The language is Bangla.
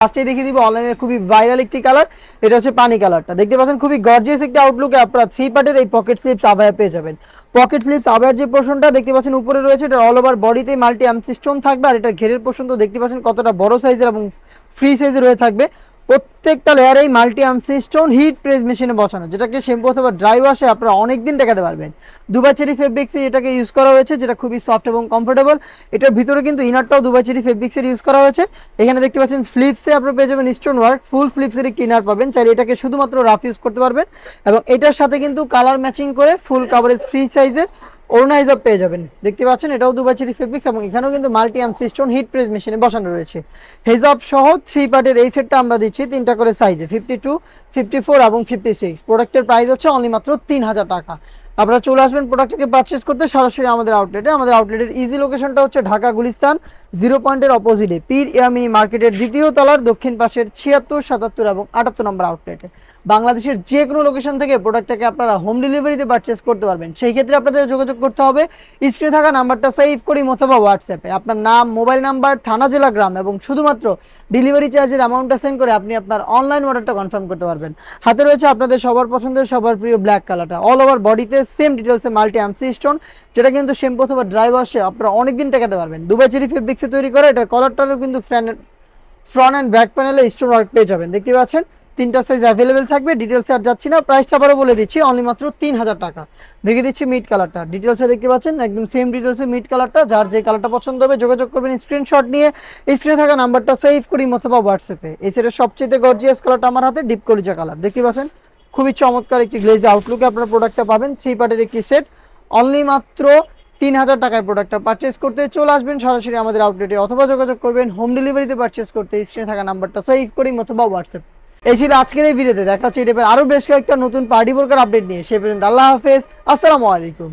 ফার্স্টে দেখিয়ে দিব অনলাইনে খুবই ভাইরাল একটি কালার, এটা হচ্ছে পানি কালারটা। দেখতে পাচ্ছেন খুবই গর্জিয়াস একটা আউটলুকে আপনারা 3 পার্টের এই পকেট স্লিপস আবায়া পেয়ে যাবেন। পকেট স্লিপস আবায়ার যে পোর্শনটা দেখতে পাচ্ছেন উপরে রয়েছে, এটা অল ওভার বডিতে মাল্টি আমসি স্টোন থাকবে। আর এটা ঘেরের পোর্শন তো দেখতে পাচ্ছেন কতটা বড় সাইজের এবং ফ্রি সাইজের হয়ে থাকবে। প্রত্যেকটা লেয়ারেই মাল্টি আমসি স্টোন হিট প্রেস মেশিনে বসানো, যেটাকে শ্যাম্পু অথবা ড্রাই ওয়াশে আপনারা অনেক দিন টেকাতে পারবেন। দুবাই চেরি ফেব্রিক্সে এটাকে ইউজ করা হয়েছে, যেটা খুবই সফট এবং কমফোর্টেবল। এটার ভিতরে কিন্তু ইনারটাও দুবাই চেরি ফেব্রিক্সের ইউজ করা হয়েছে। এখানে দেখতে পাচ্ছেন স্লিপসে আপনারা পেয়ে যাবেন স্টোন ওয়ার্ক, ফুল স্লিপসের একটি ইনার পাবেন। চাইলে এটাকে শুধুমাত্র রাফ ইউজ করতে পারবেন। এবং এটার সাথে কিন্তু কালার ম্যাচিং করে ফুল কাভারেজ ফ্রি সাইজের ওড়না হিসাব পেয়ে যাবেন। দেখতে পাচ্ছেন এটাও দুবাই চেরি ফেব্রিক্স এবং এখানেও কিন্তু মাল্টি আমসি স্টোন হিট প্রেস মেশিনে বসানো রয়েছে। হেজাব সহ 3 পার্টের এই সেটটা আমরা দিচ্ছি 3টা করে সাইজে, 52, 54 এবং 56। প্রোডাক্টের প্রাইস হচ্ছে অনলি মাত্র 3000 টাকা। আপনারা চলে আসবেন প্রোডাক্টটাকে পারচেস করতে সরাসরি আমাদের আউটলেটে। আমাদের আউটলেটের ইজি লোকেশনটা হচ্ছে ঢাকা গুলিস্তান 0 পয়েন্টের অপোজিটে পীর ইয়ামিনী মার্কেটের দ্বিতীয় তলার দক্ষিণ পাশের 76, 77 এবং 78 নম্বর আউটলেটে। বাংলাদেশের যে কোনো লোকেশন থেকে প্রোডাক্টটাকে আপনারা হোম ডেলিভারিতে পারচেস করতে পারবেন। সেই ক্ষেত্রে আপনাদের যোগাযোগ করতে হবে স্ক্রিনে থাকা নাম্বারটা সেভ করি অথবা হোয়াটসঅ্যাপে আপনার নাম, মোবাইল নাম্বার, থানা, জেলা, গ্রাম এবং শুধুমাত্র ডেলিভারি চার্জের অ্যামাউন্টটা সেন্ড করে আপনি আপনার অনলাইন অর্ডারটা কনফার্ম করতে পারবেন। হাতে রয়েছে আপনাদের সবার পছন্দের সবার প্রিয় ব্ল্যাক কালারটা, অল ওভার বডিতে সেম ডিটেলসে মাল্টি আমসি স্টোন, যেটা কিন্তু শ্যাম্পু অথবা ড্রাই ওয়াশে আপনারা অনেকদিন টেকাতে পারবেন। দুবাই চেরি ফেব্রিক্সে তৈরি করা, এটার কলারটারও কিন্তু ফ্রন্ট অ্যান্ড ব্যাক প্যানেলে স্টোন ওয়ার্ক পেয়ে যাবেন। দেখতে পাচ্ছেন 3টা সাইজ অ্যাভেলেবেল থাকবে। ডিটেলসে আর যাচ্ছি না, প্রাইসটা আবারও বলে দিচ্ছি অনলি মাত্র 3000 টাকা। দেখে দিচ্ছি মিড কালারটা, ডিটেলসে দেখতে পাচ্ছেন একদম সেম ডিটেলসে মিড কালারটা। যার যে কালারটা পছন্দ হবে যোগাযোগ করবেন স্ক্রিনশট নিয়ে, স্ক্রিনে থাকা নাম্বারটা সেভ করি অথবা হোয়াটসঅ্যাপে। এই সেটের সবচেয়ে গর্জিয়াস কালারটা আমার হাতে ডিপ কলিজা কালার। দেখতে পাচ্ছেন খুবই চমৎকার একটি গ্লেজ আউটলুকে আপনারা প্রোডাক্টটা পাবেন। 3 পার্টের একটি সেট অনলি মাত্র 3000 টাকায় প্রোডাক্টটা পারচেস করতে চলে আসবেন সরাসরি আমাদের আউটলেটে অথবা যোগাযোগ করবেন হোম ডেলিভারিতে পারচেস করতে স্ক্রিনে থাকা নাম্বারটা সেভ করি অথবা হোয়াটসঅ্যাপ। এই ছিল আজকের এই ভিডিওতে। দেখা হচ্ছে এটা আরো বেশ কয়েকটা নতুন পার্টি বোরকার আপডেট নিয়ে। সে পর্যন্ত আল্লাহ হাফেজ, আসসালামু আলাইকুম।